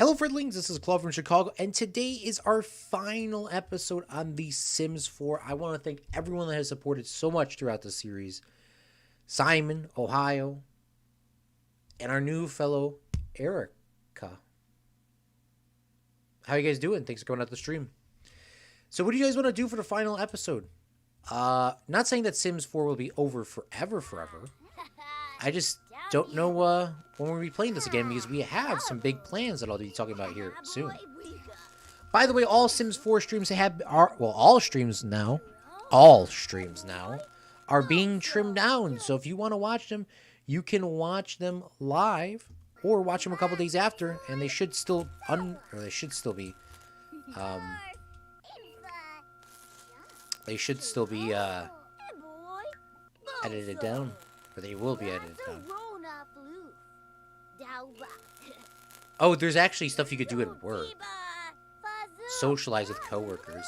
Hello, friendlings. This is Claude from Chicago, and today is our final episode on The Sims 4. I want to thank everyone that has supported so much throughout the series. Simon, Ohio, and our new fellow, Erica. How you guys doing? Thanks for coming out the stream. So what do you guys want to do for the final episode? Not saying that Sims 4 will be over forever. I just don't know when we'll be playing this again because we have some big plans that I'll be talking about here soon. By the way, all Sims 4 streams all streams now are being trimmed down. So if you want to watch them, you can watch them live or watch them a couple days after, and they should still be edited down. Or they will be edited down. Oh, there's actually stuff you could do at work. Socialize with coworkers.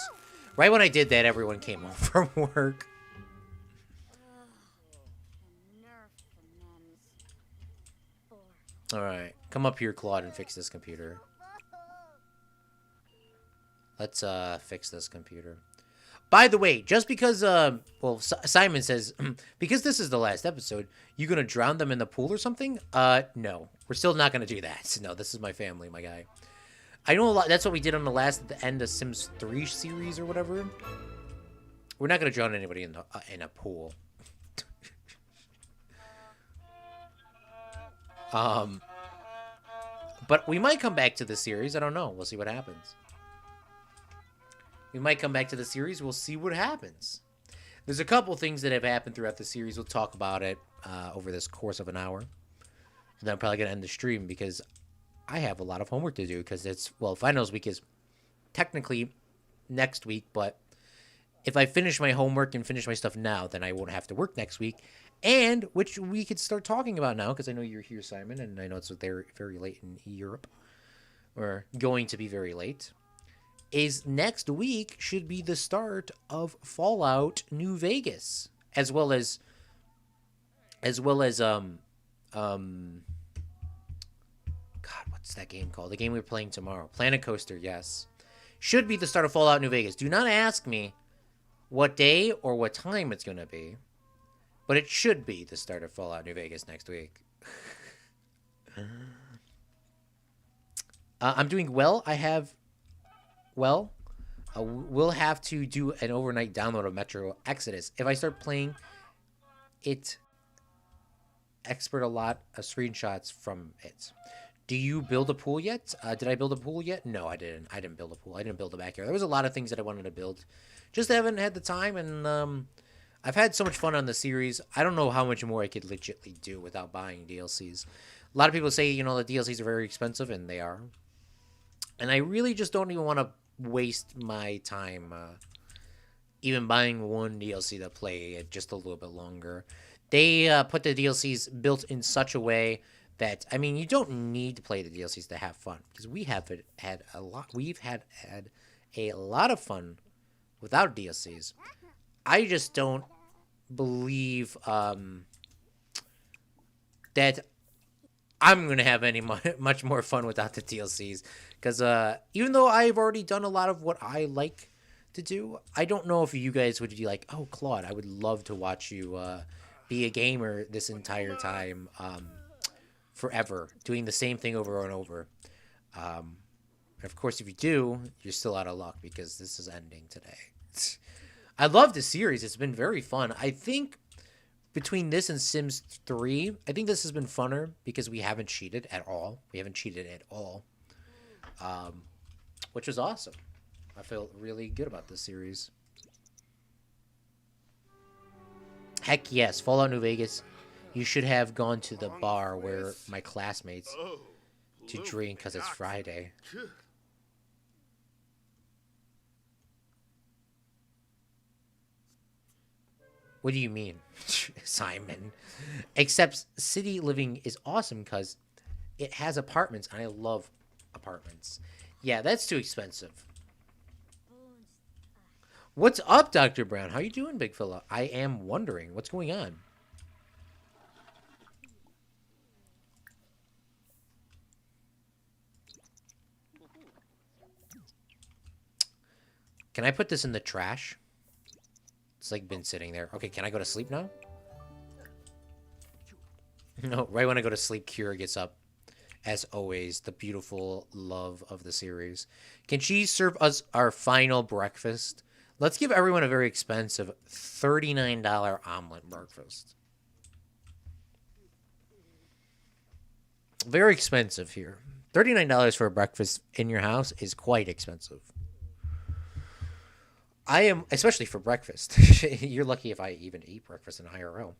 Right when I did that, everyone came home from work. Alright, come up here, Claude, and fix this computer. Let's fix this computer. By the way, just because, Simon says, because this is the last episode, you gonna drown them in the pool or something? No. We're still not gonna do that. No, this is my family, my guy. I know a lot, that's what we did on the end of Sims 3 series or whatever. We're not gonna drown anybody in a pool. But we might come back to the series, I don't know. We'll see what happens. We might come back to the series. We'll see what happens. There's a couple things that have happened throughout the series. We'll talk about it over this course of an hour. And then I'm probably going to end the stream because I have a lot of homework to do because finals week is technically next week. But if I finish my homework and finish my stuff now, then I won't have to work next week. And which we could start talking about now because I know you're here, Simon, and I know it's very late in Europe. Or going to be very late. Is next week should be the start of Fallout New Vegas, as well as God, what's that game called? The game we're playing tomorrow, Planet Coaster. Yes, should be the start of Fallout New Vegas. Do not ask me what day or what time it's gonna be, but it should be the start of Fallout New Vegas next week. I'm doing well. We'll have to do an overnight download of Metro Exodus. If I start playing it, export a lot of screenshots from it. Do you build a pool yet? Did I build a pool yet? No, I didn't. I didn't build a pool. I didn't build a backyard. There was a lot of things that I wanted to build. Just haven't had the time, and I've had so much fun on the series. I don't know how much more I could legitimately do without buying DLCs. A lot of people say, the DLCs are very expensive, and they are. And I really just don't even want to waste my time even buying one DLC to play it just a little bit longer. They put the DLCs built in such a way that, I mean, you don't need to play the DLCs to have fun, because we've had a lot of fun without DLCs. I just don't believe that I'm going to have much more fun without the DLCs. Because even though I've already done a lot of what I like to do, I don't know if you guys would be like, oh, Claude, I would love to watch you be a gamer this entire time forever, doing the same thing over and over. Of course, if you do, you're still out of luck because this is ending today. I love the series. It's been very fun. I think between this and Sims 3, I think this has been funner because we haven't cheated at all. Which was awesome. I feel really good about this series. Heck yes, Fallout New Vegas. You should have gone to the bar where my classmates to drink because it's Friday. What do you mean, Simon? Except city living is awesome because it has apartments, and I love apartments. Yeah, that's too expensive. What's up, Dr. Brown? How you doing, big fella? I am wondering what's going on. Can I put this in the trash? It's like been sitting there. Okay, can I go to sleep now? No, right when I go to sleep, Kira gets up. As always, the beautiful love of the series. Can she serve us our final breakfast? Let's give everyone a very expensive $39 omelet breakfast. Very expensive here. $39 for a breakfast in your house is quite expensive. I am, especially for breakfast. You're lucky if I even eat breakfast in IRL.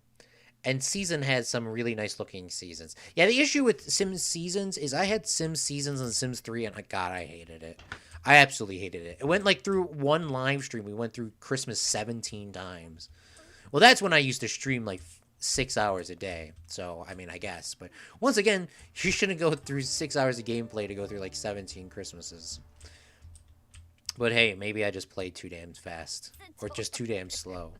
And Season has some really nice looking seasons. Yeah, the issue with Sims Seasons is I had Sims Seasons and Sims 3, and God, I hated it. I absolutely hated it. It went like through one live stream. We went through Christmas 17 times. Well, that's when I used to stream like 6 hours a day. So, I mean, I guess. But once again, you shouldn't go through 6 hours of gameplay to go through like 17 Christmases. But hey, maybe I just played too damn fast. Or just too damn slow.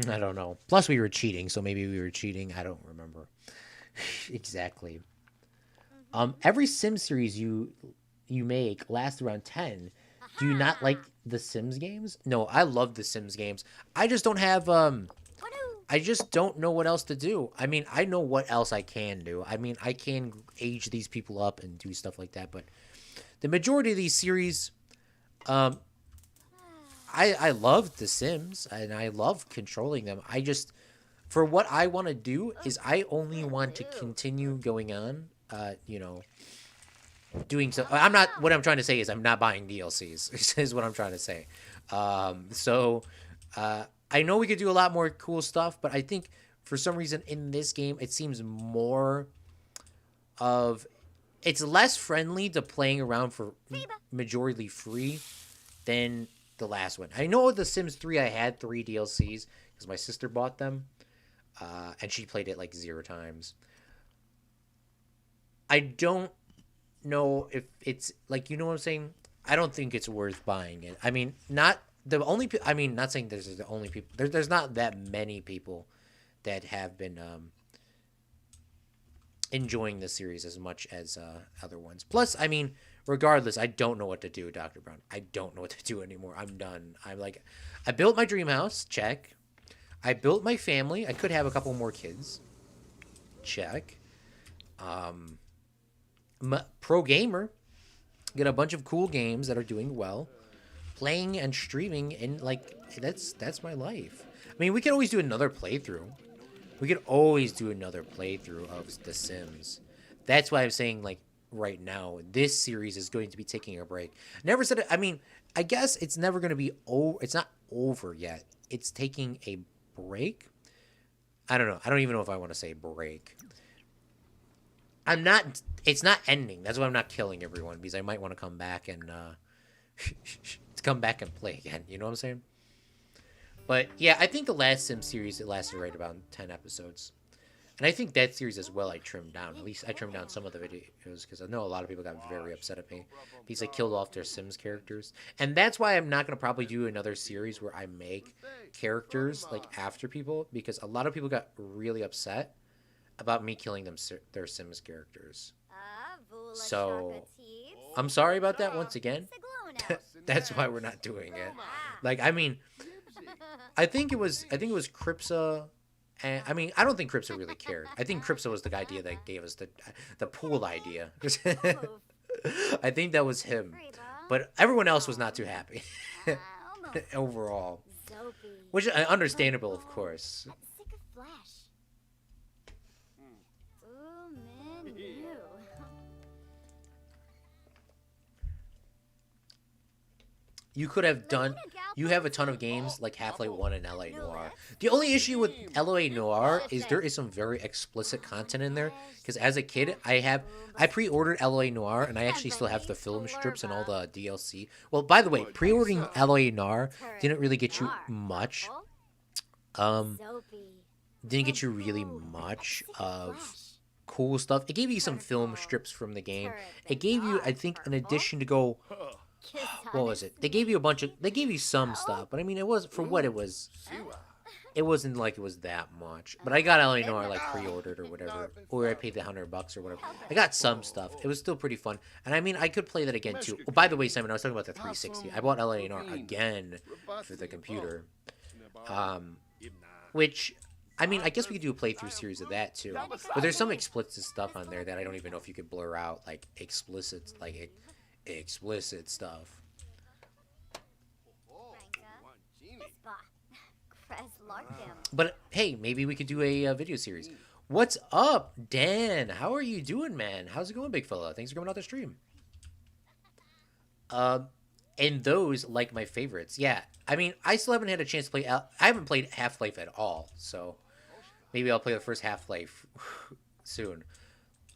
I don't know. Plus, we were cheating, so maybe we were cheating. I don't remember. Exactly. Every Sim series you make lasts around 10. Do you not like the Sims games? No, I love the Sims games. I just don't have, I just don't know what else to do. I mean, I know what else I can do. I mean, I can age these people up and do stuff like that, but the majority of these series, I love The Sims, and I love controlling them. I just, for what I want to do, is I only want to continue going on, you know, doing so. I'm not, what I'm trying to say is I'm not buying DLCs, is what I'm trying to say. I know we could do a lot more cool stuff, but I think for some reason in this game, it seems more of, it's less friendly to playing around for majority free than the last one. I know The Sims 3, I had 3 DLCs because my sister bought them, and she played it like 0 times. I don't know if it's like, you know what I'm saying? I don't think it's worth buying it. I mean, not the only. I mean, not saying there's the only people. There's not that many people that have been enjoying the series as much as other ones. Plus, I mean, regardless, I don't know what to do, Dr. Brown. I don't know what to do anymore. I'm done. I'm like, I built my dream house. Check. I built my family. I could have a couple more kids. Check. Pro gamer. Get a bunch of cool games that are doing well. Playing and streaming, and like, that's my life. I mean, we could always do another playthrough. We could always do another playthrough of The Sims. That's why I'm saying, like, right now, this series is going to be taking a break. Never said it. I mean, I guess it's never going to be over. It's not over yet. It's taking a break. I don't know. I don't even know if I want to say break. I'm not. It's not ending. That's why I'm not killing everyone, because I might want to come back and come back and play again. You know what I'm saying? But yeah, I think the last Sim series, it lasted right about 10 episodes. And I think that series as well I trimmed down. At least I trimmed down some of the videos, because I know a lot of people got very upset at me because I killed off their Sims characters. And that's why I'm not going to probably do another series where I make characters like after people, because a lot of people got really upset about me killing their Sims characters. So I'm sorry about that once again. That's why we're not doing it. Like, I mean, I think it was Cripsa, and I mean, I don't think Cripsa really cared. I think Cripsa was the idea that gave us the pool idea. I think that was him, but everyone else was not too happy overall, which is understandable, of course. You could have done. You have a ton of games like Half-Life 1 and LA Noire. The only issue with LA Noire is there is some very explicit content in there. Because as a kid, I pre-ordered LA Noire, and I actually still have the film strips and all the DLC. Well, by the way, pre-ordering LA Noire didn't really get you much. Didn't get you really much of cool stuff. It gave you some film strips from the game. It gave you, I think, an addition to go. What was it? They gave you some stuff, but I mean, it was for what it was. It wasn't like it was that much, but I got LA Noir like pre-ordered or whatever, or I paid the $100 or whatever. I got some stuff. It was still pretty fun, and I mean I could play that again too. Oh, by the way, Simon, I was talking about the 360. I bought LA Noir again for the computer, which I mean I guess we could do a playthrough series of that too. But there's some explicit stuff on there that I don't even know if you could blur out, like explicit stuff. But hey, maybe we could do a video series. What's up, Dan? How are you doing, man? How's it going, big fella? Thanks for coming out the stream. And those like my favorites. Yeah, I mean, I still haven't had a chance to play. I haven't played Half-Life at all, so maybe I'll play the first Half-Life soon.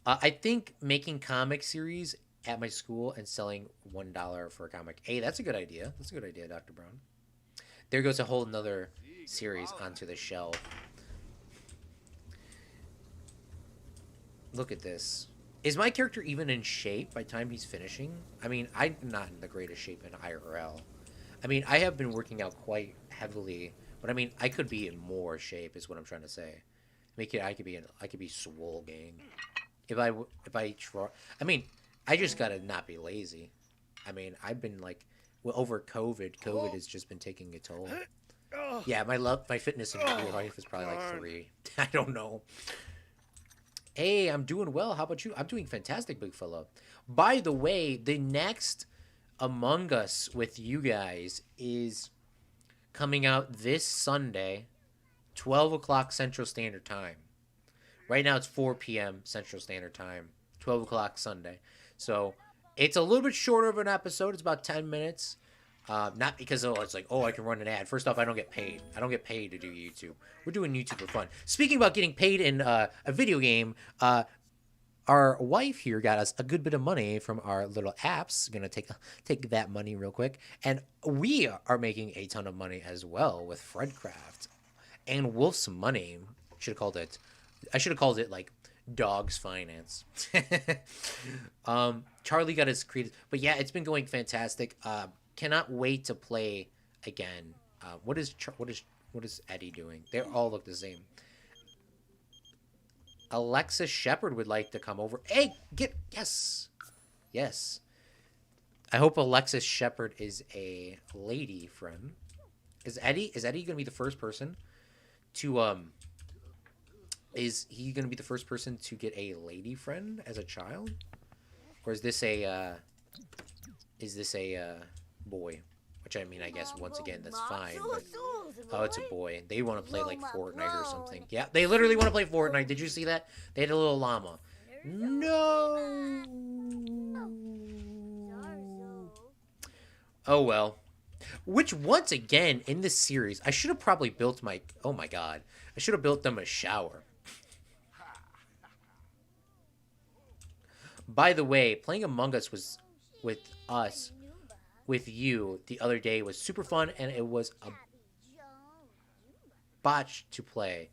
I think making comic series at my school and selling $1 for a comic. Hey, that's a good idea. That's a good idea, Dr. Brown. There goes a whole nother series onto the shelf. Look at this. Is my character even in shape by the time he's finishing? I mean, I'm not in the greatest shape in IRL. I mean, I have been working out quite heavily, but I mean, I could be in more shape is what I'm trying to say. I could be swole, gang. If I try, I mean, I just gotta not be lazy. I mean, I've been like, well, over COVID has just been taking a toll. Yeah, my fitness in real life is probably like 3. I don't know. Hey, I'm doing well. How about you? I'm doing fantastic, big fella. By the way, the next Among Us with you guys is coming out this Sunday, 12 o'clock Central Standard Time. Right now it's 4 p.m. Central Standard Time, 12 o'clock Sunday. So it's a little bit shorter of an episode. It's about 10 minutes. Not because it's like, I can run an ad. First off, I don't get paid. I don't get paid to do YouTube. We're doing YouTube for fun. Speaking about getting paid in a video game, our wife here got us a good bit of money from our little apps. Gonna take that money real quick, and we are making a ton of money as well with Fredcraft and Wolf's Money. I should have called it like Dog's Finance. Charlie got his creative, but yeah, it's been going fantastic. Cannot wait to play again. What is Eddie doing? They all look the same. Alexis Shepard would like to come over. Hey, yes. I hope Alexis Shepard is a lady friend. Is Eddie gonna be the first person to Is he gonna be the first person to get a lady friend as a child, or is this a boy? Which I mean, I guess once again that's fine. But, oh, it's a boy. They want to play like Fortnite or something. Yeah, they literally want to play Fortnite. Did you see that? They had a little llama. No. Oh well. Which once again in this series, I should have probably built my. Oh my god, I should have built them a shower. By the way, playing Among Us with you the other day was super fun, and it was a botch to play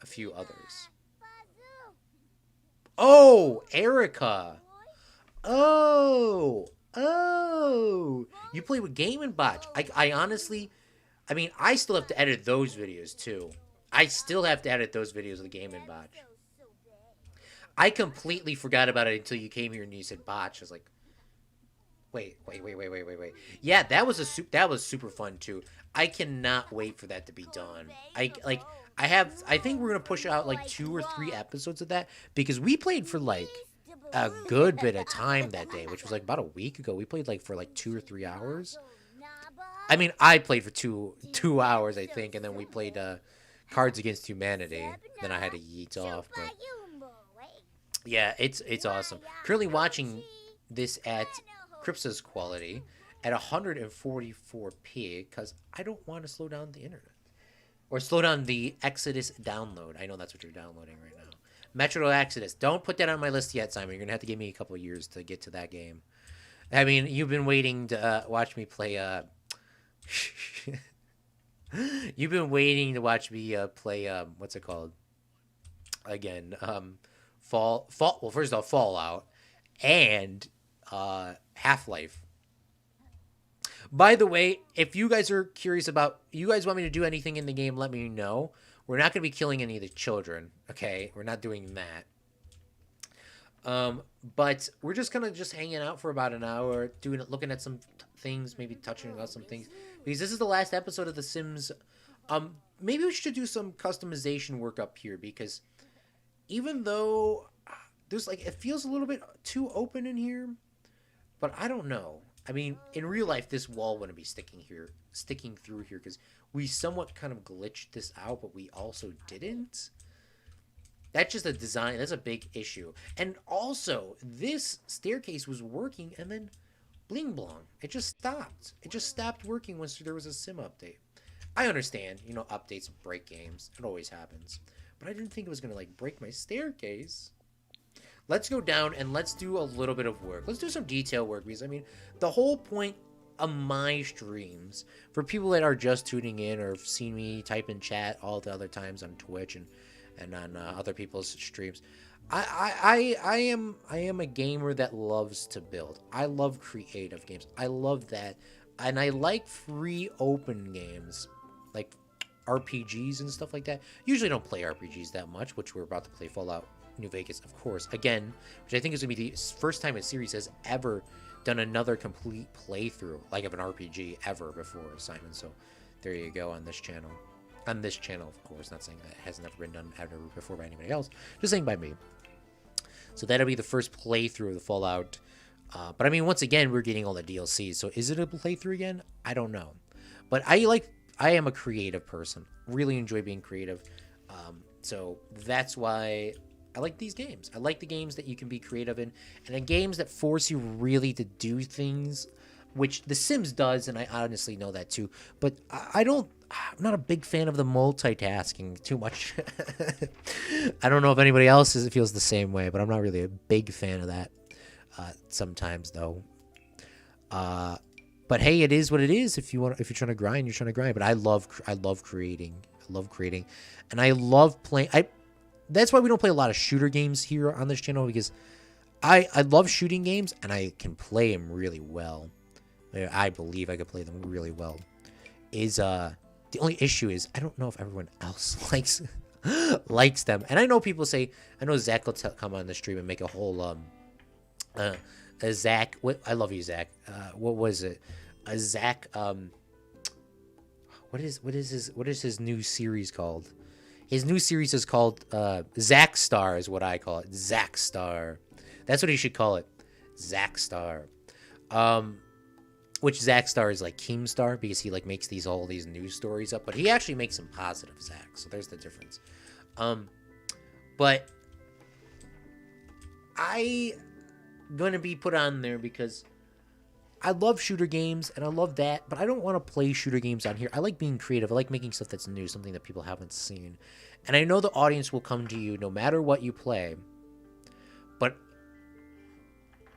a few others. Oh, Erica. Oh, you play with Game and Botch. I honestly, I mean, I still have to edit those videos too. I still have to edit those videos of the Game and Botch. I completely forgot about it until you came here and you said Botch. I was like, wait. Yeah, that was super fun too. I cannot wait for that to be done. I think we're gonna push out like 2 or 3 episodes of that because we played for like a good bit of time that day, which was like about a week ago. We played like for like 2 or 3 hours. I mean, I played for two hours, I think, and then we played Cards Against Humanity. Then I had to yeet off. But yeah, it's awesome. Currently watching this at Cripsa's quality at 144p because I don't want to slow down the internet or slow down the Exodus download. I know that's what you're downloading right now. Metro Exodus. Don't put that on my list yet, Simon. You're gonna have to give me a couple of years to get to that game. I mean, you've been waiting to watch me play. You've been waiting to watch me play. What's it called? Again, Fall. Well, first off, Fallout and Half-Life. By the way, if you guys are curious about, you guys want me to do anything in the game, let me know. We're not going to be killing any of the children, okay? We're not doing that. But we're just kind of just hanging out for about an hour, looking at some things, maybe touching on some things. Because this is the last episode of The Sims. Maybe we should do some customization work up here, because even though there's like, it feels a little bit too open in here, but I don't know. I mean, in real life, this wall wouldn't be sticking through here, because we somewhat kind of glitched this out, but we also didn't. That's just a design. That's a big issue. And also, this staircase was working, and then bling blong. It just stopped. It just stopped working once there was a sim update. I understand, you know, updates break games. It always happens. But I didn't think it was going to, like, break my staircase. Let's go down and let's do a little bit of work. Let's do some detail work, because, I mean, the whole point of my streams, for people that are just tuning in or have seen me type in chat all the other times on Twitch and on other people's streams, I am a gamer that loves to build. I love creative games. I love that. And I like free open games, like RPGs and stuff like that. Usually don't play RPGs that much, which we're about to play Fallout New Vegas, of course. Again, which I think is going to be the first time a series has ever done another complete playthrough, like of an RPG, ever before, Simon. So there you go on this channel. On this channel, of course. Not saying that has never been done ever before by anybody else. Just saying by me. So that'll be the first playthrough of the Fallout. But I mean, once again, we're getting all the DLCs. So is it a playthrough again? I don't know. But I am a creative person. Really enjoy being creative. So that's why I like these games. I like the games that you can be creative in. And the games that force you really to do things, which The Sims does, and I honestly know that too. But I'm not a big fan of the multitasking too much. I don't know if anybody else feels the same way, but I'm not really a big fan of that sometimes, though. But hey, it is what it is. If you're trying to grind, you're trying to grind. But I love creating. I love creating, and I love playing. That's why we don't play a lot of shooter games here on this channel, because I love shooting games and I can play them really well. I believe I could play them really well. The only issue is I don't know if everyone else likes them. And I know people say, I know Zach will come on the stream and make a whole Zach. I love you, Zach. What was it? Zach. What is his new series called? His new series is called Zach Star, is what I call it. Zach Star. That's what he should call it. Zach Star. Which Zach Star is like Keemstar, because he like makes all these news stories up, but he actually makes them positive, Zach. So there's the difference. But I gonna be put on there because I love shooter games and I love that, but I don't want to play shooter games on here. I like being creative. I like making stuff that's new, something that people haven't seen. And I know the audience will come to you no matter what you play, but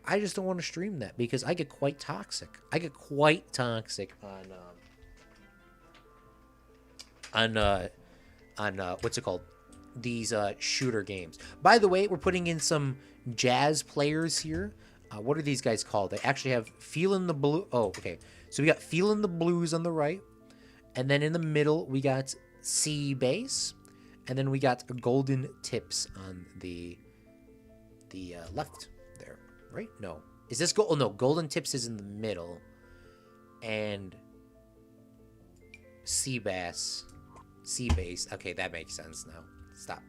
I just don't want to stream that because I get quite toxic. I get quite toxic on what's it called? These shooter games. By the way, we're putting in some jazz players here. What are these guys called? They actually have Feelin' the Blue. Oh, okay. So we got Feelin' the Blues on the right. And then in the middle, we got C bass. And then we got Golden Tips on the left there. Right? No. Is this gold? Oh, no. Golden Tips is in the middle. And C bass. C bass. Okay, that makes sense now. Stop.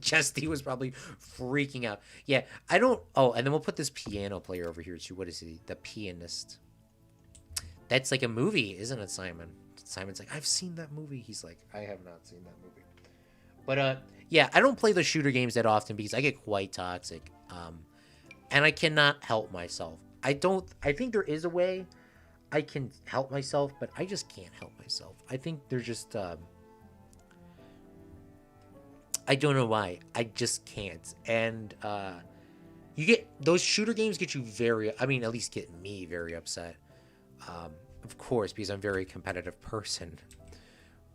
Chesty was probably freaking out. Yeah, I don't... Oh, and then we'll put this piano player over here, too. What is he? The Pianist. That's like a movie, isn't it, Simon? Simon's like, I've seen that movie. He's like, I have not seen that movie. But, yeah, I don't play the shooter games that often because I get quite toxic. And I cannot help myself. I think there is a way I can help myself, but I just can't help myself. I think they're just... I don't know why. I just can't. And you get those shooter games get you at least get me very upset. Of course, because I'm a very competitive person.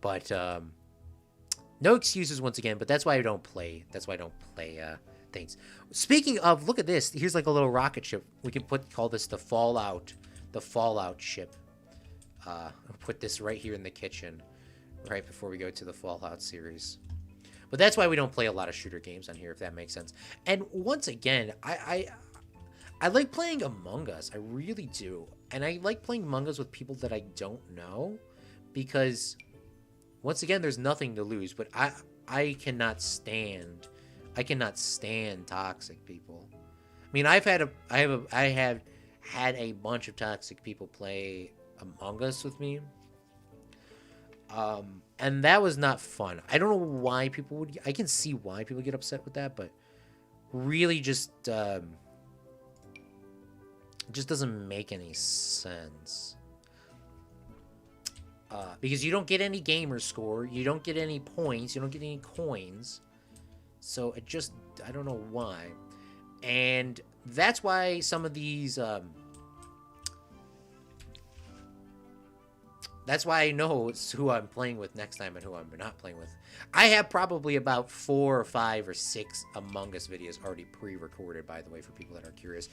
But no excuses once again. But that's why I don't play. That's why I don't play things. Speaking of, look at this. Here's like a little rocket ship. We can call this the Fallout the Fallout ship. I'll put this right here in the kitchen, right before we go to the Fallout series. But that's why we don't play a lot of shooter games on here, if that makes sense. And once again, I like playing Among Us. I really do. And I like playing Among Us with people that I don't know. Because, once again, there's nothing to lose. But I cannot stand toxic people. I mean, I have had a bunch of toxic people play Among Us with me. And that was not fun. I don't know why people would... I can see why people get upset with that, but really just doesn't make any sense. Because you don't get any gamer score, you don't get any points, you don't get any coins. So it just... I don't know why. And that's why some of these... That's why I know who I'm playing with next time and who I'm not playing with. I have probably about 4 or 5 or 6 Among Us videos already pre-recorded, by the way, for people that are curious,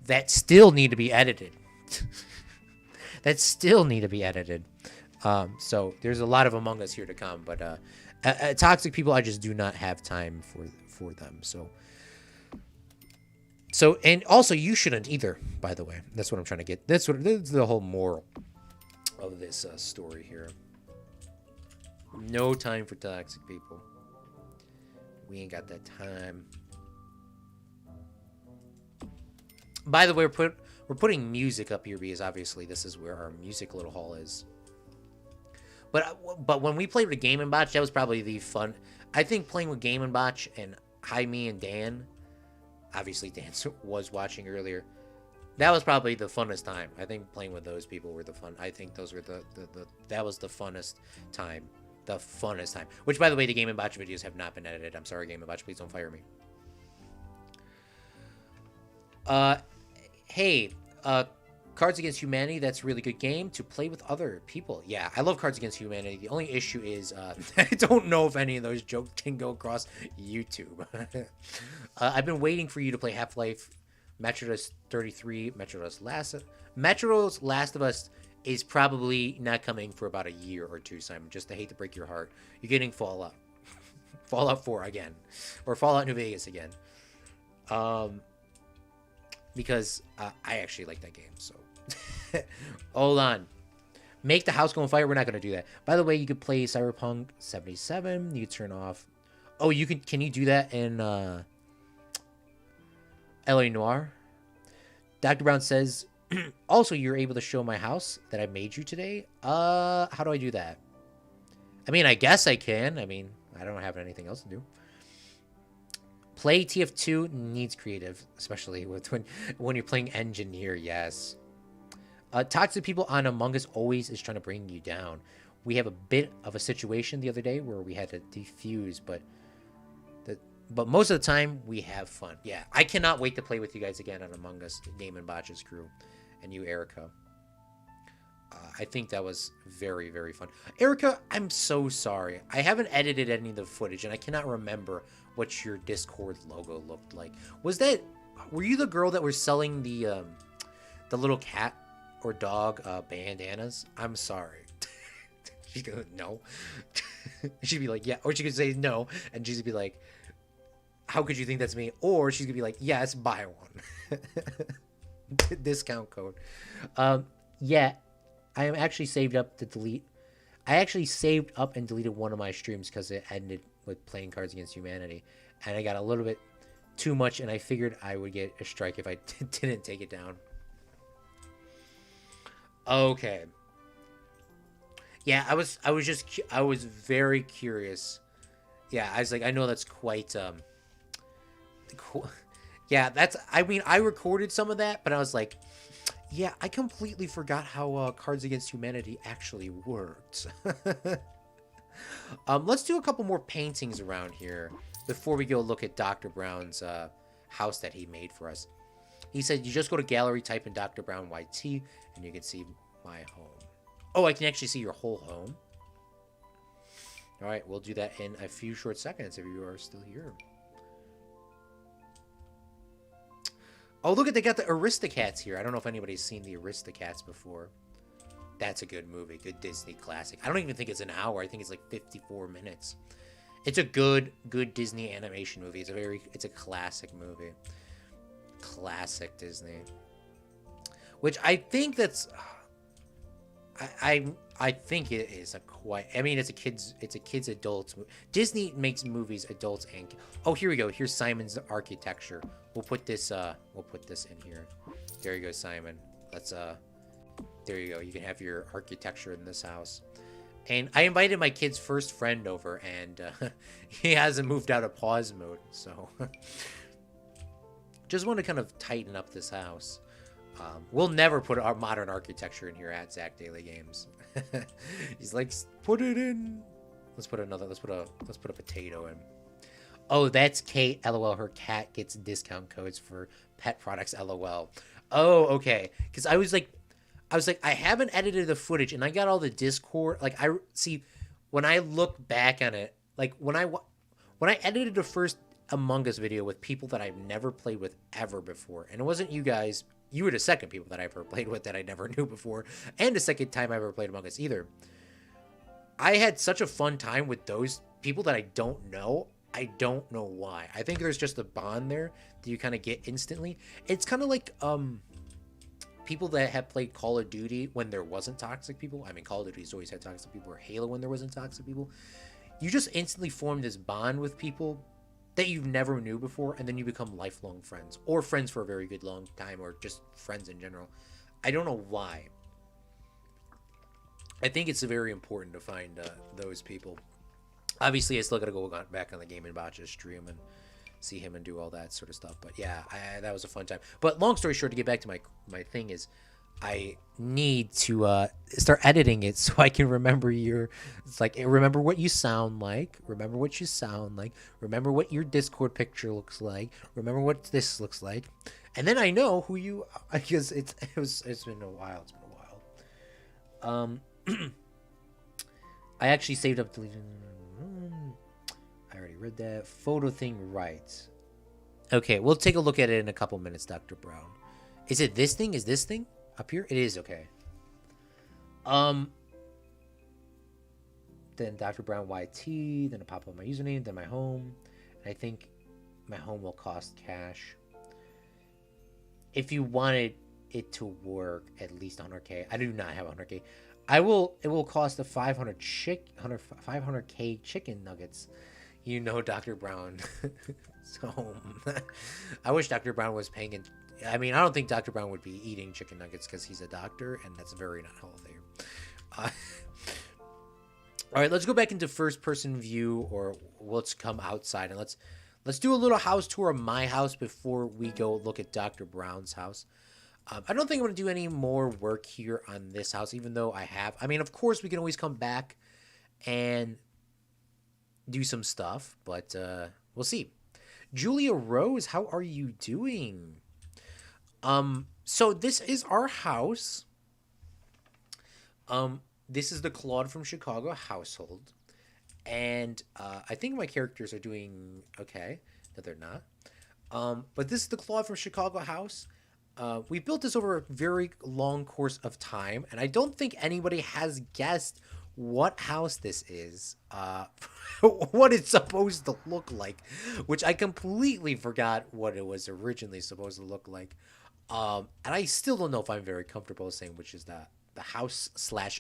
that still need to be edited. So there's a lot of Among Us here to come, but toxic people, I just do not have time for them. So, and also you shouldn't either, by the way. That's what I'm trying to get. That's the whole moral of this story here. No time for toxic people. We ain't got that time. By the way, we're putting music up here because obviously this is where our music little hall is. But when we played with Game & Botch, that was probably the fun. I think playing with Game & Botch and Jaime and Dan, obviously Dan was watching earlier, that was probably the funnest time. I think playing with those people were the fun. I think those were that was the funnest time. The funnest time. Which, by the way, the Game & Botch videos have not been edited. I'm sorry, Game & Botch. Please don't fire me. Hey, Cards Against Humanity, that's a really good game to play with other people. Yeah, I love Cards Against Humanity. The only issue is I don't know if any of those jokes can go across YouTube. I've been waiting for you to play Half-Life Metroid's 33, Metroid's Last of Us is probably not coming for about a year or two, Simon. Just I hate to break your heart. You're getting Fallout. Fallout 4 again. Or Fallout New Vegas again. Because I actually like that game, so. Hold on. Make the house go on fire. We're not going to do that. By the way, you could play Cyberpunk 77. You could turn off. Oh, you can you do that in LA Noire? Dr. Brown says, also, you're able to show my house that I made you today. How do I do that? I mean, I guess I can. I mean, I don't have anything else to do. Play TF2 needs creative, especially with when you're playing engineer. Yes. Toxic people on Among Us always is trying to bring you down. We have a bit of a situation the other day where we had to defuse, but most of the time we have fun. Yeah, I cannot wait to play with you guys again on Among Us, Game & Botch's crew, and you, Erica. I think that was very, very fun. Erica, I'm so sorry. I haven't edited any of the footage, and I cannot remember what your Discord logo looked like. Were you the girl that was selling the little cat or dog bandanas? I'm sorry. She goes, no. She'd be like, yeah. Or she could say no, and she'd be like, how could you think that's me? Or she's gonna be like, yes, buy one. Discount code. Yeah, I am actually saved up to delete. I actually saved up and deleted one of my streams because it ended with playing Cards Against Humanity, and I got a little bit too much, and I figured I would get a strike if I didn't take it down. Okay. Yeah, I was very curious. Yeah, I was like, I know that's quite yeah, I mean, I recorded some of that, but I was like, yeah, I completely forgot how Cards Against Humanity actually worked. Let's do a couple more paintings around here before we go look at Dr. Brown's house that he made for us. He said, you just go to gallery, type in Dr. Brown YT, and you can see my home. Oh, I can actually see your whole home. All right, we'll do that in a few short seconds if you are still here. Oh, look at, they got the Aristocats here. I don't know if anybody's seen the Aristocats before. That's a good movie. Good Disney classic. I don't even think it's an hour. I think it's like 54 minutes. It's a good Disney animation movie. It's a classic movie. Classic Disney. Which I think that's... I think it is a quite... I mean, it's a kids adults... Disney makes movies adults and... Oh, here we go. Here's Simon's architecture. We'll put this in here. There you go, Simon. Let's, there you go. You can have your architecture in this house. And I invited my kid's first friend over, and he hasn't moved out of pause mode, so... Just want to kind of tighten up this house. We'll never put our modern architecture in here at Zach Daily Games. He's like, put it in. Let's put a potato in. Oh, that's Kate. LOL. Her cat gets discount codes for pet products. LOL. Oh, okay. Because I was like, I haven't edited the footage, and I got all the Discord. Like, I see when I look back on it, like when I edited the first Among Us video with people that I've never played with ever before, and it wasn't you guys. You were the second people that I've ever played with that I never knew before, and the second time I ever played Among Us either. I had such a fun time with those people that I don't know. I don't know why. I think there's just a bond there that you kind of get instantly. It's kind of like people that have played Call of Duty when there wasn't toxic people. I mean, Call of Duty's always had toxic people, or Halo when there wasn't toxic people. You just instantly form this bond with people that you've never knew before, and then you become lifelong friends, or friends for a very good long time, or just friends in general. I don't know why. I think it's very important to find those people. Obviously, I still gotta go back on the Game and Botches stream and see him and do all that sort of stuff. But yeah, that was a fun time. But long story short, to get back to my thing is, I need to start editing it so I can remember remember what you sound like, remember what you sound like, remember what your Discord picture looks like, remember what this looks like, and then I know who you are, because it's been a while. I actually saved up deleted. I already read that photo thing right. Okay, we'll take a look at it in a couple minutes, Dr. Brown. Is it this thing? Is this thing up here? It is, okay. Then Dr. Brown YT, then a pop up my username, then my home. And I think my home will cost cash. If you wanted it to work, at least 100K. I do not have 100K. It will cost a 500K chicken nuggets. You know, Dr. Brown. So, I wish Dr. Brown was paying in. I mean, I don't think Dr. Brown would be eating chicken nuggets because he's a doctor, and that's very not healthy. All right, let's go back into first-person view, or let's come outside, and let's do a little house tour of my house before we go look at Dr. Brown's house. I don't think I'm going to do any more work here on this house, even though I have. I mean, of course, we can always come back and do some stuff, but we'll see. Julia Rose, how are you doing? So this is our house. This is the Claude from Chicago household. And I think my characters are doing okay. No, they're not. But this is the Claude from Chicago house. We built this over a very long course of time, and I don't think anybody has guessed what house this is, what it's supposed to look like, which I completely forgot what it was originally supposed to look like. And I still don't know if I'm very comfortable saying which is the house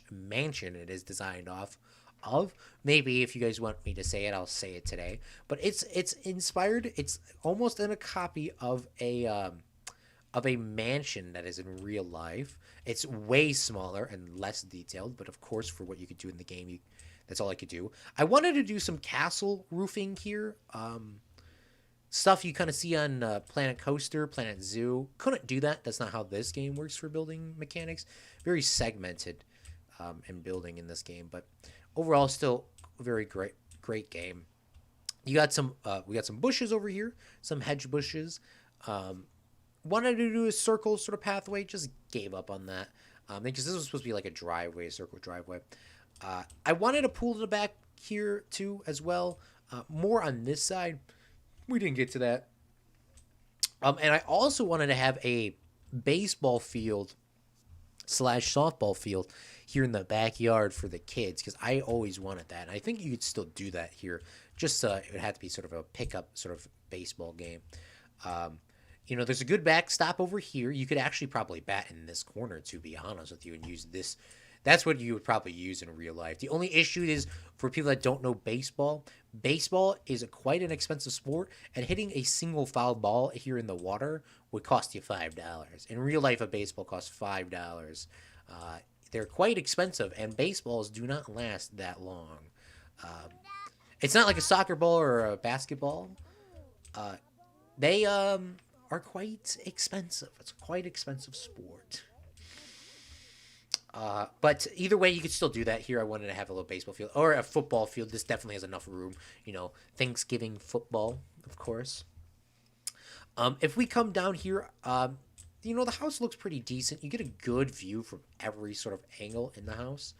/ mansion it is designed off of. Maybe if you guys want me to say it, I'll say it today. But it's inspired. It's almost in a copy of a mansion that is in real life. It's way smaller and less detailed, but of course, for what you could do in the game, that's all I could do. I wanted to do some castle roofing here. Stuff you kind of see on Planet Coaster, Planet Zoo. Couldn't do that. That's not how this game works for building mechanics. Very segmented in building in this game, but overall, still a very great game. You got some. We got some bushes over here, some hedge bushes. Wanted to do a circle sort of pathway, just gave up on that because this was supposed to be like a driveway, a circle driveway. I wanted a pool in the back here too as well. More on this side. We didn't get to that. And I also wanted to have a baseball field slash softball field here in the backyard for the kids because I always wanted that. And I think you could still do that here. Just it would have to be sort of a pickup sort of baseball game. Um, there's a good backstop over here. You could actually probably bat in this corner, to be honest with you, and use this. That's what you would probably use in real life. The only issue is for people that don't know baseball, baseball is quite an expensive sport, and hitting a single foul ball here in the water would cost you $5. In real life, a baseball costs $5. They're quite expensive, and baseballs do not last that long. Um, it's not like a soccer ball or a basketball. They are quite expensive. It's a quite expensive sport. But either way, you could still do that. Here, I wanted to have a little baseball field or a football field. This definitely has enough room. Thanksgiving football, of course. If we come down here, the house looks pretty decent. You get a good view from every sort of angle in the house.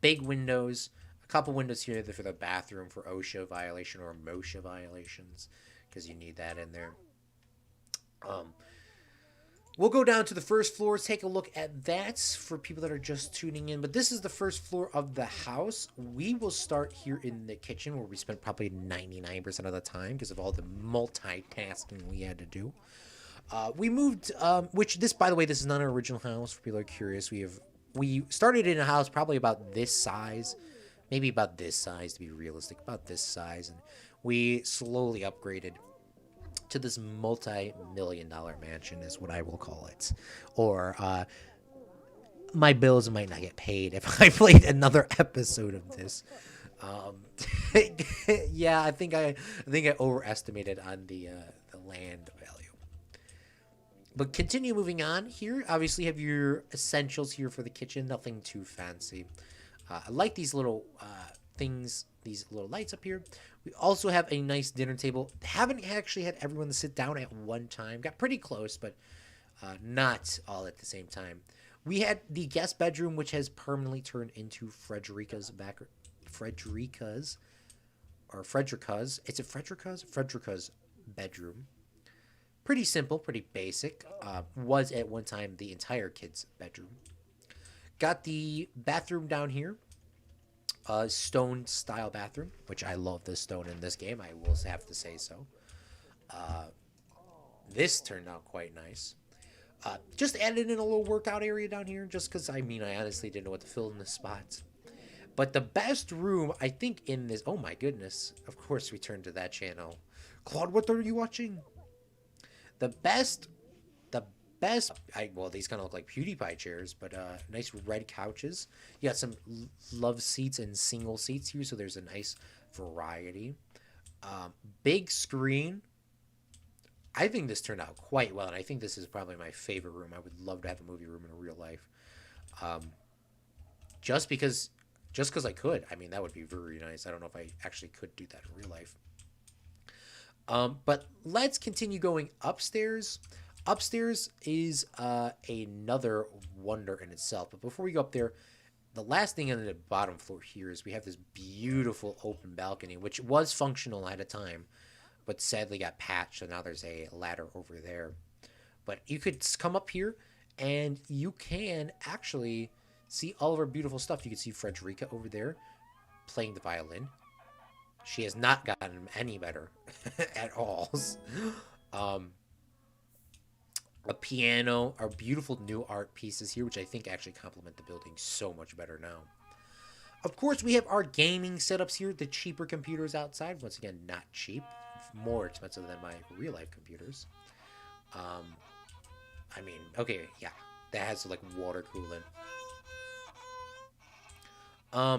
Big windows, a couple windows here for the bathroom for OSHA violation or MOSHA violations, because you need that in there. We'll go down to the first floor, take a look at that for people that are just tuning in. But this is the first floor of the house. We will start here in the kitchen where we spent probably 99% of the time because of all the multitasking we had to do. We moved, which this, by the way, this is not an original house for people who are curious. We started in a house probably about this size, maybe about this size to be realistic, about this size. And we slowly upgraded to this multi-million-dollar mansion is what I will call it. Or my bills might not get paid if I played another episode of this. Yeah, I think I overestimated on the land value. But continue moving on here. Obviously, you have your essentials here for the kitchen. Nothing too fancy. I like these little things, these little lights up here. We also have a nice dinner table. Haven't actually had everyone sit down at one time. Got pretty close, but not all at the same time. We had the guest bedroom, which has permanently turned into Frederica's. It's a Frederica's bedroom. Pretty simple, pretty basic. Was at one time the entire kids' bedroom. Got the bathroom down here. Stone style bathroom, which I love this stone in this game. I will have to say so. This turned out quite nice. Just added in a little workout area down here, just because I honestly didn't know what to fill in the spots. But the best room, I think, in this. Oh my goodness! Of course, we turned to that channel. Claude, what are you watching? The best. Well, these kind of look like PewDiePie chairs, but nice red couches. You got some love seats and single seats here, so there's a nice variety. Big screen. I think this turned out quite well, and I think this is probably my favorite room. I would love to have a movie room in real life. Just because I could. That would be very nice. I don't know if I actually could do that in real life. But let's continue going upstairs. Upstairs is another wonder in itself. But before we go up there, the last thing on the bottom floor here is we have this beautiful open balcony, which was functional at a time, but sadly got patched. So now there's a ladder over there. But you could come up here and you can actually see all of our beautiful stuff. You can see Frederica over there playing the violin. She has not gotten any better at all. A piano, our beautiful new art pieces here, which I think actually complement the building so much better now. Of course, we have our gaming setups here, the cheaper computers outside. Once again, not cheap, more expensive than my real life computers. Okay, yeah, that has like water coolant.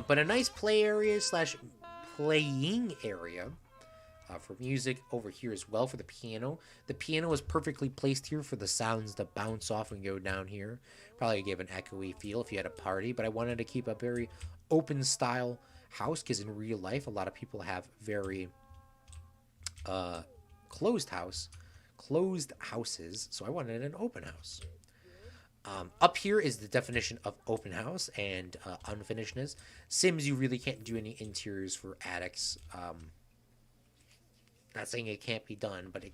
But a nice play area slash playing area. For music over here as well for the piano. The piano is perfectly placed here for the sounds to bounce off and go down here. Probably give an echoey feel if you had a party, but I wanted to keep a very open style house because in real life a lot of people have very closed houses, so I wanted an open house. Up here is the definition of open house and unfinishedness. Sims, you really can't do any interiors for attics. Not saying it can't be done, but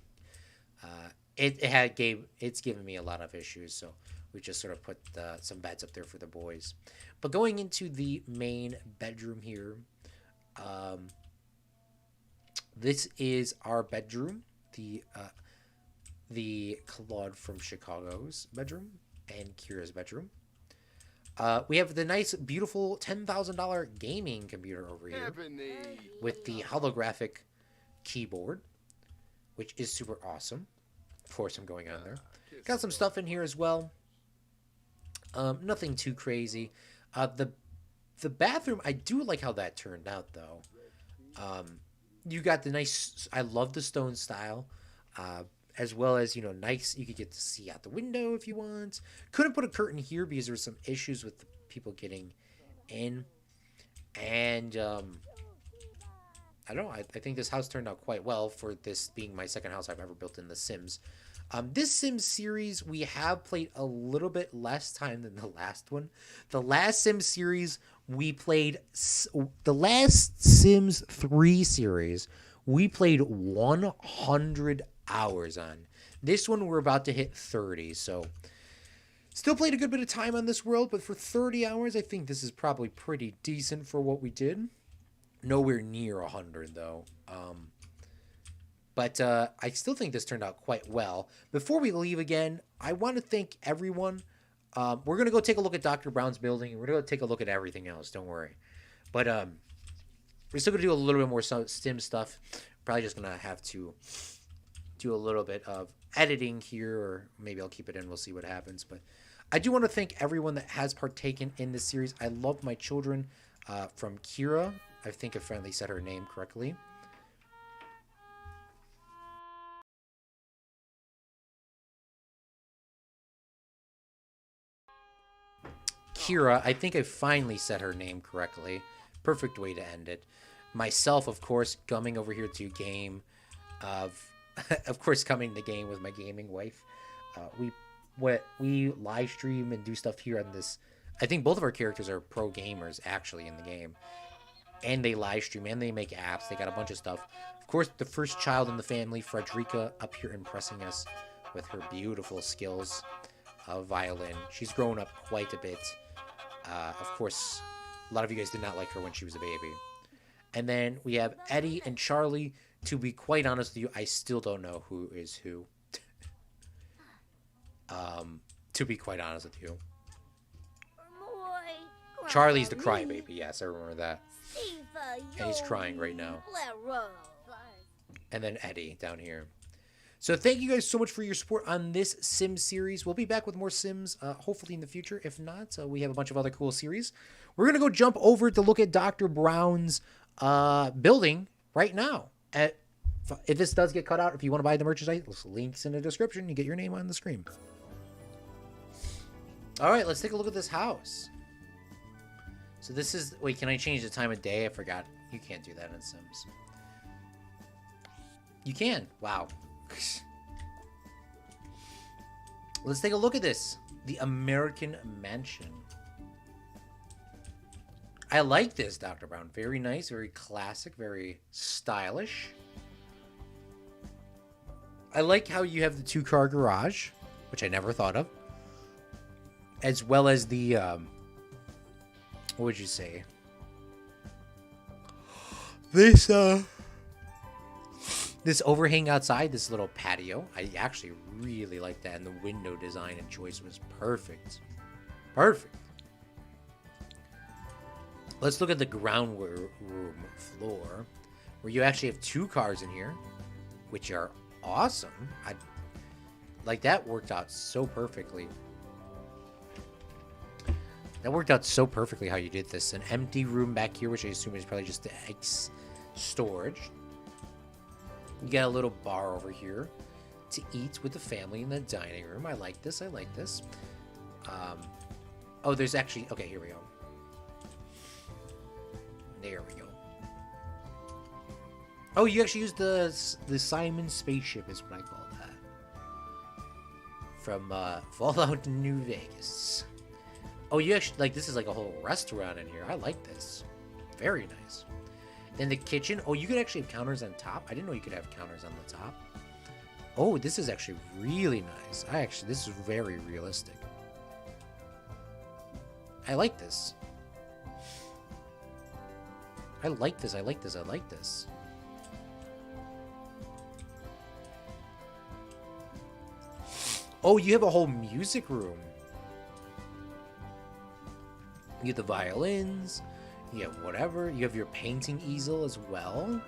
it's given me a lot of issues, so we just sort of put some beds up there for the boys. But going into the main bedroom here, this is our bedroom, the Claude from Chicago's bedroom and Kira's bedroom. We have the nice, beautiful $10,000 gaming computer over here with the holographic keyboard, which is super awesome. For some going on there. Got some stuff in here as well. Nothing too crazy. The bathroom, I do like how that turned out though. You got the nice, I love the stone style. As well as, you know, nice, you could get to see out the window if you want. Couldn't put a curtain here because there were some issues with people getting in. And, I don't know, I think this house turned out quite well for this being my second house I've ever built in The Sims. This Sims series, we have played a little bit less time than the last one. The last Sims series, we played, the last Sims 3 series, we played 100 hours on. This one we're about to hit 30, so still played a good bit of time on this world, but for 30 hours I think this is probably pretty decent for what we did. Nowhere near 100 though. But I still think this turned out quite well. Before we leave again, I want to thank everyone. We're going to go take a look at Dr. Brown's building, and we're going to take a look at everything else, don't worry. But we're still going to do a little bit more Sim stuff. Probably just going to have to do a little bit of editing here, or maybe I'll keep it in. We'll see what happens. But I do want to thank everyone that has partaken in this series. I love my children. From Kira, I think I finally said her name correctly. Kira, I think I finally said her name correctly. Perfect way to end it. Myself, of course, coming over here to game of course, coming to game with my gaming wife. We live stream and do stuff here on this. I think both of our characters are pro gamers actually in the game, and they live stream and they make apps. They got a bunch of stuff. Of course, the first child in the family, Frederica, up here impressing us with her beautiful skills of violin. She's grown up quite a bit. Of course, a lot of you guys did not like her when she was a baby. And then we have Eddie and Charlie. To be quite honest with you, I still don't know who is who. To be quite honest with you. Charlie's the crybaby, yes, I remember that. And he's crying right now. And then Eddie down here. So thank you guys so much for your support on this Sims series. We'll be back with more Sims, hopefully in the future. If not, we have a bunch of other cool series. We're going to go jump over to look at Dr. Brown's building right now. If this does get cut out, if you want to buy the merchandise, links in the description. You get your name on the screen. All right, let's take a look at this house. So this is... Wait, can I change the time of day? I forgot. You can't do that in Sims. You can. Wow. Let's take a look at this. The American Mansion. I like this, Dr. Brown. Very nice, very classic, very stylish. I like how you have the 2-car garage, which I never thought of. As well as the, what would you say? This overhang outside, this little patio. I actually really like that, and the window design and choice was perfect. Perfect. Let's look at the ground room floor, where you actually have 2 cars in here, which are awesome. Like, that worked out so perfectly. That worked out so perfectly how you did this. An empty room back here, which I assume is probably just the eggs storage. You got a little bar over here to eat with the family in the dining room. I like this. I like this. Oh, there's actually... Okay, here we go. There we go. Oh, you actually use the Simon spaceship is what I call that. From Fallout New Vegas. Oh, you actually, like, this is like a whole restaurant in here. I like this. Very nice. Then the kitchen. Oh, you could actually have counters on top. I didn't know you could have counters on the top. Oh, this is actually really nice. This is very realistic. I like this. I like this. I like this. I like this. Oh, you have a whole music room. You have the violins. You have whatever. You have your painting easel as well.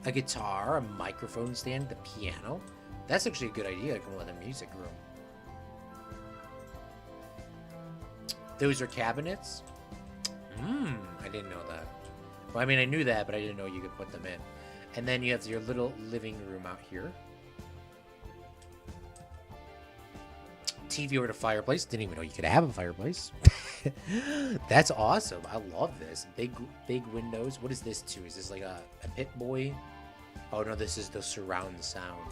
A guitar, a microphone stand, the piano. That's actually a good idea. I can let a music room. Those are cabinets. I didn't know that. Well, I mean, I knew that, but I didn't know you could put them in. And then you have your little living room out here. TV over the fireplace. Didn't even know you could have a fireplace. That's awesome. I love this. Big windows. What is this too? Is this like a Pit Boy? Oh no, this is the surround sound.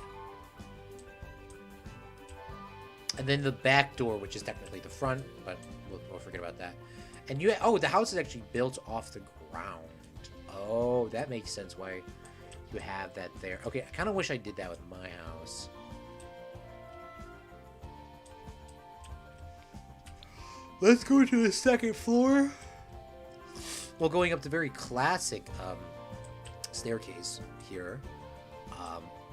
And then the back door, which is technically the front, but we'll forget about that. And the house is actually built off the ground. Oh, that makes sense why you have that there. Okay, I kind of wish I did that with my house. Let's go to the second floor. Well, going up the very classic staircase here.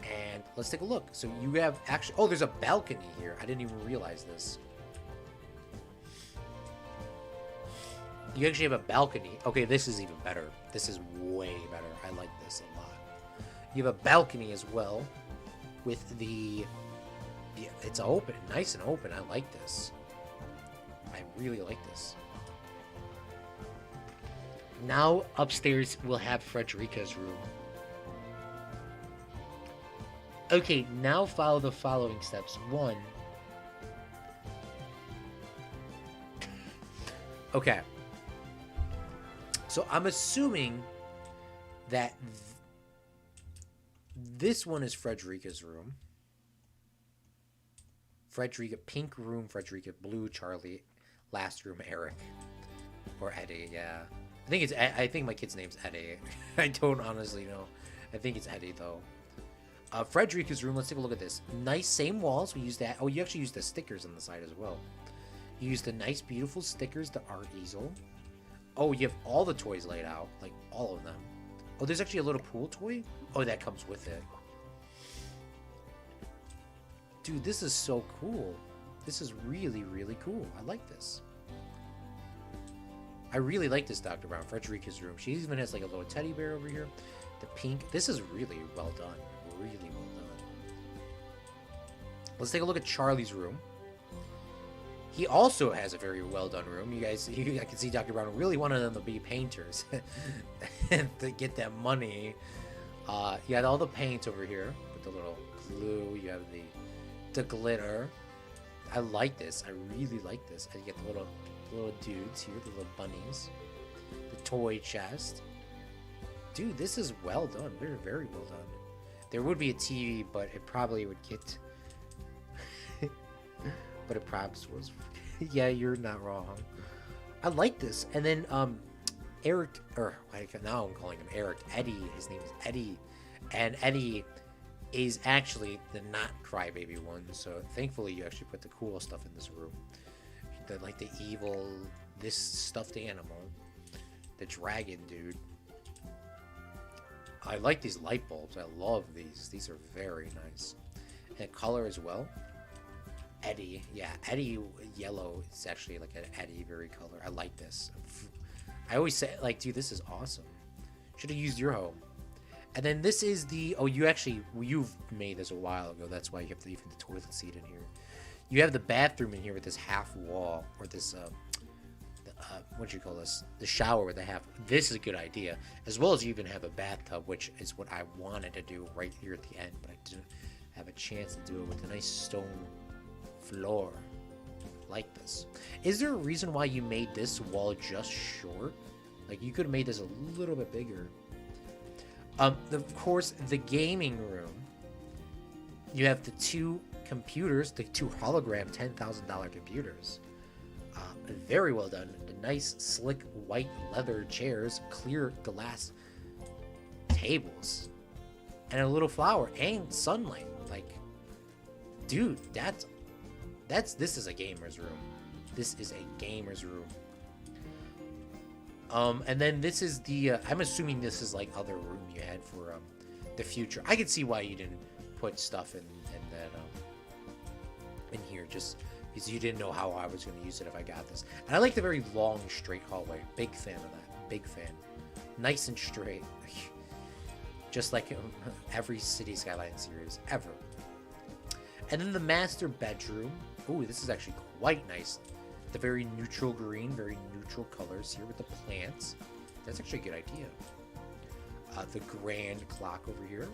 And let's take a look. So you have actually... Oh, there's a balcony here. I didn't even realize this. You actually have a balcony. Okay, this is even better. This is way better. I like this a lot. You have a balcony as well with the... It's open. Nice and open. I like this. I really like this. Now upstairs we'll have Frederica's room. Okay, now follow the following steps. 1. Okay. So I'm assuming that this one is Frederica's room. Frederica, pink room, Frederica, blue, Charlie, last room, Eric. Or Eddie, yeah. I think my kid's name's Eddie. I don't honestly know. I think it's Eddie, though. Frederica's room, let's take a look at this. Nice, same walls. We use that. Oh, you actually use the stickers on the side as well. You use the nice, beautiful stickers, the art easel. Oh, you have all the toys laid out. Like, all of them. Oh, there's actually a little pool toy? Oh, that comes with it. Dude, this is so cool. This is really, really cool. I like this. I really like this Dr. Brown. Frederica's room. She even has like a little teddy bear over here. The pink. This is really well done. Really well done. Let's take a look at Charlie's room. He also has a very well done room. I can see Dr. Brown really wanted them to be painters to get that money. You got all the paint over here with the little glue. You have the glitter. I like this. I really like this. And you get the little dudes here, the little bunnies. The toy chest. Dude, this is well done. Very, very well done. There would be a TV, but it probably would get... but it perhaps was... Yeah, you're not wrong. I like this. And then, Eric... now I'm calling him Eric. Eddie. His name is Eddie. And Eddie is actually the not crybaby one. So, thankfully, you actually put the cool stuff in this room. Like the evil... This stuffed animal. The dragon dude. I like these light bulbs. I love these. These are very nice. And color as well. Eddie. Yeah, Eddie yellow is actually like an Eddie berry color. I like this. I always say, like, dude, this is awesome. Should have used your home. And then this is the... Oh, you've made this a while ago. That's why you have the toilet seat in here. You have the bathroom in here with this half wall. Or this... what do you call this? The shower with the half. This is a good idea. As well as you even have a bathtub, which is what I wanted to do right here at the end, but I didn't have a chance to do it with a nice stone floor like this. Is there a reason why you made this wall just short? Like, you could have made this a little bit bigger. Of course, the gaming room. You have the 2 computers, the 2 hologram $10,000 computers. Very well done. The nice, slick, white leather chairs, clear glass tables, and a little flower and sunlight. Dude, this is a gamer's room. This is a gamer's room. And then this is the, I'm assuming this is like other room you had for, the future. I could see why you didn't put stuff in that, in here, just because you didn't know how I was going to use it if I got this. And I like the very long, straight hallway. Big fan of that. Big fan. Nice and straight. Just like every City Skyline series ever. And then the master bedroom. Ooh, this is actually quite nice. The very neutral green, very neutral colors here with the plants. That's actually a good idea. The grand clock over here.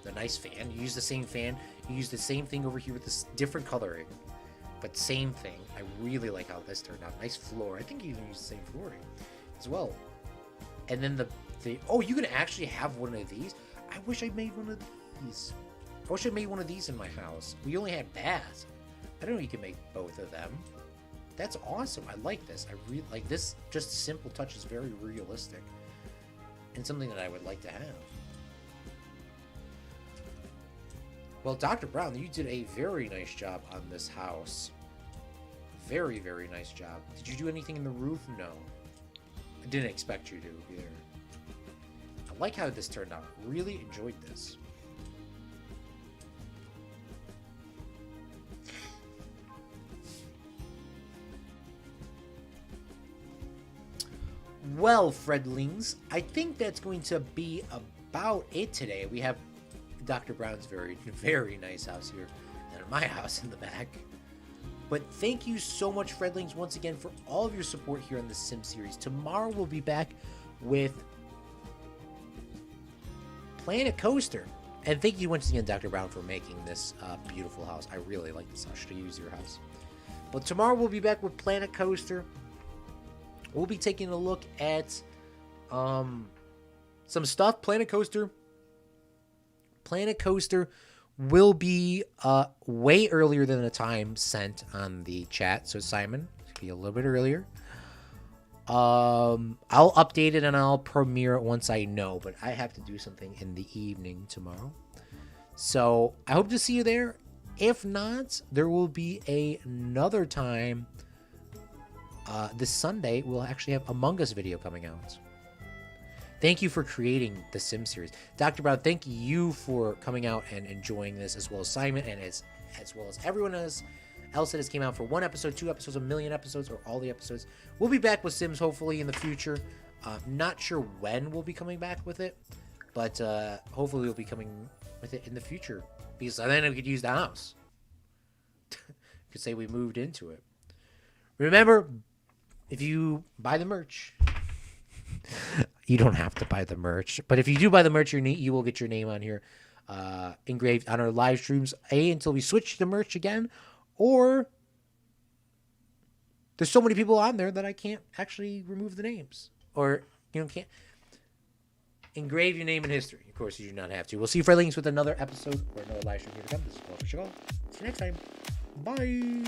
The nice fan. You use the same fan. You use the same thing over here with this different coloring. But same thing. I really like how this turned out. Nice floor. I think you even use the same flooring as well. And then the oh, you can actually have one of these? I wish I made one of these. I wish I made one of these in my house. We only had baths. I don't know if you can make both of them. That's awesome. I like this. I really like this. Just simple touch is very realistic. And something that I would like to have. Well, Dr. Brown, you did a very nice job on this house. Very, very nice job. Did you do anything in the roof? No. I didn't expect you to either. I like how this turned out. Really enjoyed this. Well, Fredlings, I think that's going to be about it today. We have Dr. Brown's very, very nice house here, and my house in the back. But thank you so much, Fredlings, once again for all of your support here on the Sim series. Tomorrow we'll be back with Planet Coaster. And thank you once again, Dr. Brown, for making this beautiful house. I really like this house. Should I use your house? But tomorrow we'll be back with Planet Coaster. We'll be taking a look at some stuff. Planet Coaster will be way earlier than the time sent on the chat. So Simon, it'll be a little bit earlier. I'll update it and I'll premiere it once I know, but I have to do something in the evening tomorrow. So I hope to see you there. If not, there will be another time. This Sunday, we'll actually have Among Us video coming out. Thank you for creating the Sim series. Dr. Brown, thank you for coming out and enjoying this, as well as Simon, and as well as everyone else that has came out for 1 episode, 2 episodes, 1,000,000 episodes, or all the episodes. We'll be back with Sims, hopefully, in the future. Not sure when we'll be coming back with it, but hopefully we'll be coming with it in the future, because then we could use the house. Could say we moved into it. Remember, if you buy the merch, you don't have to buy the merch, but if you do buy the merch, you will get your name on here, engraved on our live streams, until we switch the merch again, or there's so many people on there that I can't actually remove the names, or, can't engrave your name in history. Of course, you do not have to. We'll see you, Friendlings, with another episode or another live stream here to come. This is Claude. See you next time. Bye.